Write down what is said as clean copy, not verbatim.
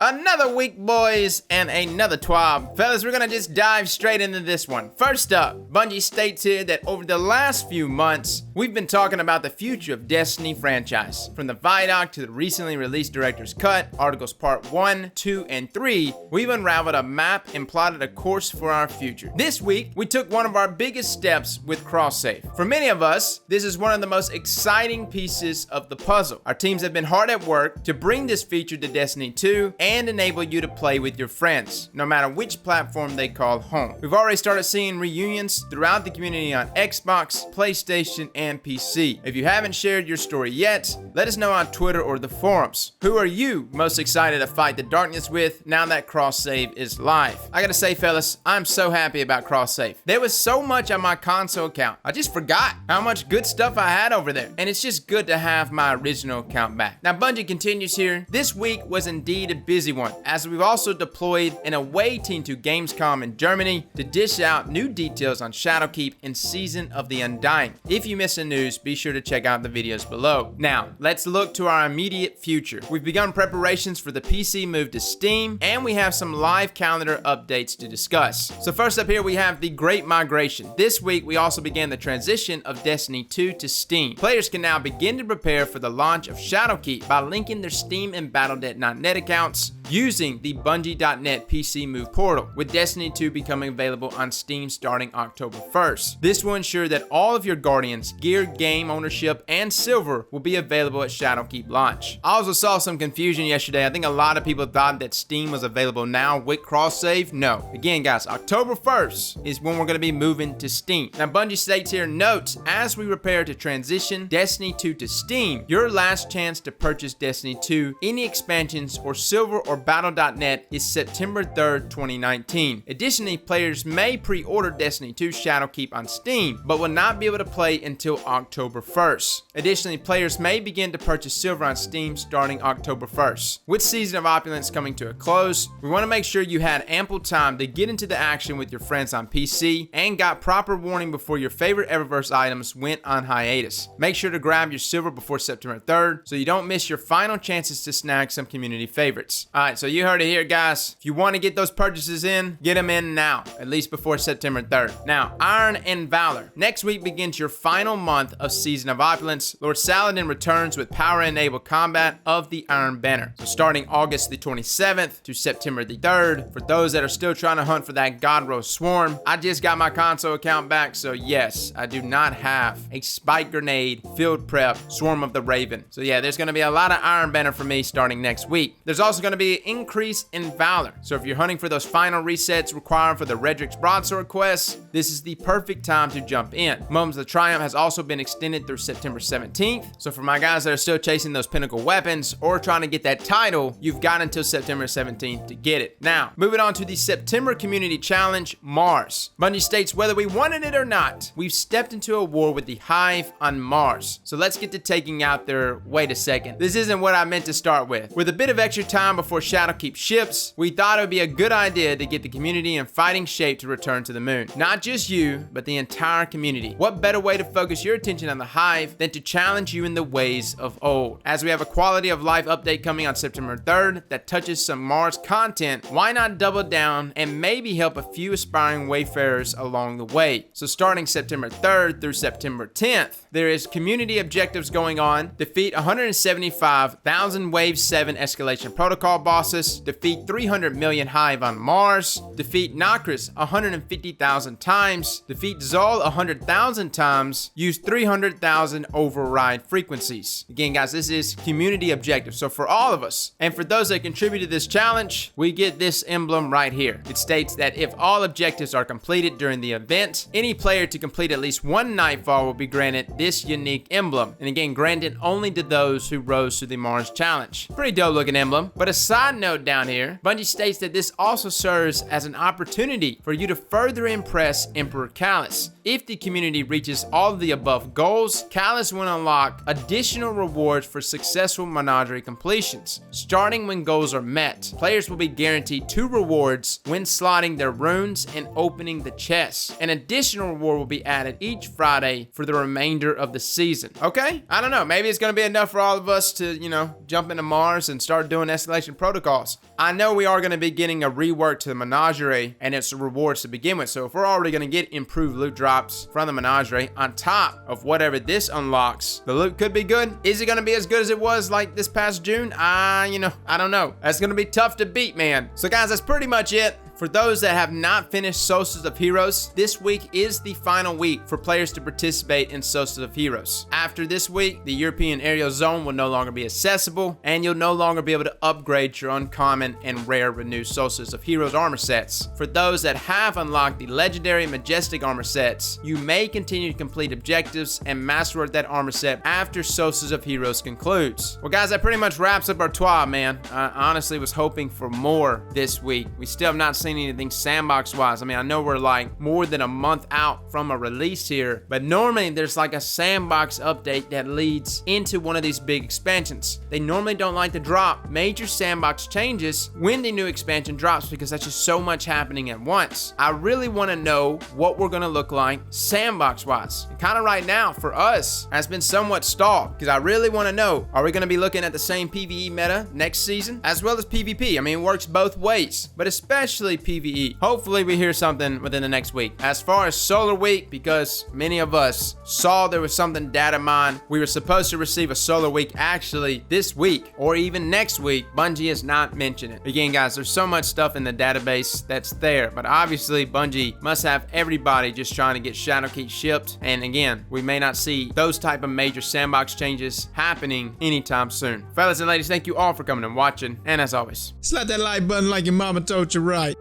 Another week, boys, and another TWAB. Fellas, we're gonna just dive straight into this one. First up, Bungie states here that over the last few months, we've been talking about the future of Destiny franchise. From the Vidoc to the recently released Director's Cut, Articles Part 1, 2, and 3, we've unraveled a map and plotted a course for our future. This week, we took one of our biggest steps with cross-save. For many of us, this is one of the most exciting pieces of the puzzle. Our teams have been hard at work to bring this feature to Destiny 2 and enable you to play with your friends, no matter which platform they call home. We've already started seeing reunions throughout the community on Xbox, PlayStation, and PC. If you haven't shared your story yet, let us know on Twitter or the forums. Who are you most excited to fight the darkness with now that cross-save is live? I gotta say, fellas, I'm so happy about cross-save. There was so much on my console account, I just forgot how much good stuff I had over there, and it's just good to have my original account back. Now, Bungie continues here. This week was indeed a busy one, as we've also deployed an away team to Gamescom in Germany to dish out new details on Shadowkeep and Season of the Undying. If you missed the news, be sure to check out the videos below. Now, let's look to our immediate future. We've begun preparations for the PC move to Steam, and we have some live calendar updates to discuss. So first up here, we have the Great Migration. This week, we also began the transition of Destiny 2 to Steam. Players can now begin to prepare for the launch of Shadowkeep by linking their Steam and Battle.net accounts using the Bungie.net PC Move portal, with Destiny 2 becoming available on Steam starting October 1st. This will ensure that all of your Guardians, gear, game ownership, and silver will be available at Shadowkeep launch. I also saw some confusion yesterday. I think a lot of people thought that Steam was available now with cross-save. No. Again, guys, October 1st is when we're going to be moving to Steam. Now, Bungie states here, notes, as we prepare to transition Destiny 2 to Steam, your last chance to purchase Destiny 2, any expansions, or silver or Battle.net is September 3rd, 2019. Additionally, players may pre-order Destiny 2 Shadowkeep on Steam, but will not be able to play until October 1st. Additionally, players may begin to purchase silver on Steam starting October 1st. With Season of Opulence coming to a close, we want to make sure you had ample time to get into the action with your friends on PC and got proper warning before your favorite Eververse items went on hiatus. Make sure to grab your silver before September 3rd so you don't miss your final chances to snag some community favorites. Alright, so you heard it here, guys. If you want to get those purchases in, get them in now, at least before September 3rd. Now, Iron and Valor. Next week begins your final month of Season of Opulence. Lord Saladin returns with power-enabled combat of the Iron Banner. So starting August the 27th to September the 3rd, for those that are still trying to hunt for that God Row Swarm, I just got my console account back, so yes, I do not have a Spike Grenade, Field Prep, Swarm of the Raven. So yeah, there's going to be a lot of Iron Banner for me starting next week. There's also going to be an increase in Valor. So if you're hunting for those final resets required for the Redrick's Broadsword quest, this is the perfect time to jump in. Moments of Triumph has also been extended through September 17th. So for my guys that are still chasing those pinnacle weapons or trying to get that title, you've got until September 17th to get it. Now, moving on to the September Community Challenge, Mars. Bungie states, whether we wanted it or not, we've stepped into a war with the Hive on Mars. So let's get to taking out their, wait a second, this isn't what I meant to start with. With a bit of extra time before Shadowkeep ships, we thought it would be a good idea to get the community in fighting shape to return to the moon. Not just you, but the entire community. What better way to focus your attention on the Hive than to challenge you in the ways of old? As we have a quality of life update coming on September 3rd that touches some Mars content, why not double down and maybe help a few aspiring wayfarers along the way? So starting September 3rd through September 10th, there is community objectives going on. Defeat 175,000 Wave 7 escalation protocol bosses, defeat 300 million Hive on Mars, defeat Nokris 150,000 times, defeat Zol 100,000 times, use 300,000 override frequencies. Again, guys, this is community objective, so for all of us, and for those that contribute to this challenge, we get this emblem right here. It states that if all objectives are completed during the event, any player to complete at least one Nightfall will be granted this unique emblem, and again, granted only to those who rose to the Mars challenge. Pretty dope looking emblem. But a side note down here, Bungie states that this also serves as an opportunity for you to further impress Emperor Callus. If the community reaches all of the above goals, Callus will unlock additional rewards for successful Menagerie completions. Starting when goals are met, players will be guaranteed 2 rewards when slotting their runes and opening the chests. An additional reward will be added each Friday for the remainder of the season. Okay? I don't know. Maybe it's going to be enough for all of us to, jump into Mars and start doing escalation protocols. I know we are going to be getting a rework to the menagerie and its rewards to begin with. So if we're already going to get improved loot drops from the menagerie on top of whatever this unlocks, the loot could be good. Is it going to be as good as it was like this past June? I don't know. That's going to be tough to beat, man. So guys, that's pretty much it. For those that have not finished Solstice of Heroes, this week is the final week for players to participate in Solstice of Heroes. After this week, the European Aerial Zone will no longer be accessible, and you'll no longer be able to upgrade your uncommon and rare renewed Solstice of Heroes armor sets. For those that have unlocked the legendary Majestic armor sets, you may continue to complete objectives and masterwork that armor set after Solstice of Heroes concludes. Well guys, that pretty much wraps up our TWAB, man. I honestly was hoping for more this week. We still have not seen anything Sandbox wise. I mean, I know we're like more than a month out from a release here, but normally there's like a Sandbox update that leads into one of these big expansions. They normally don't like to drop major Sandbox changes when the new expansion drops because that's just so much happening at once. I really want to know what we're going to look like Sandbox wise. And kind of right now for us has been somewhat stalled because I really want to know, are we going to be looking at the same PvE meta next season as well as PvP? I mean, it works both ways, but especially PvE. Hopefully we hear something within the next week. As far as Solar Week, because many of us saw there was something data mined, we were supposed to receive a Solar Week actually this week or even next week. Bungie has not mentioned it. Again guys, there's so much stuff in the database that's there, but obviously Bungie must have everybody just trying to get Shadowkeep shipped, and again, we may not see those type of major Sandbox changes happening anytime soon. Fellas and ladies, thank you all for coming and watching, and as always, slap that like button like your mama told you right.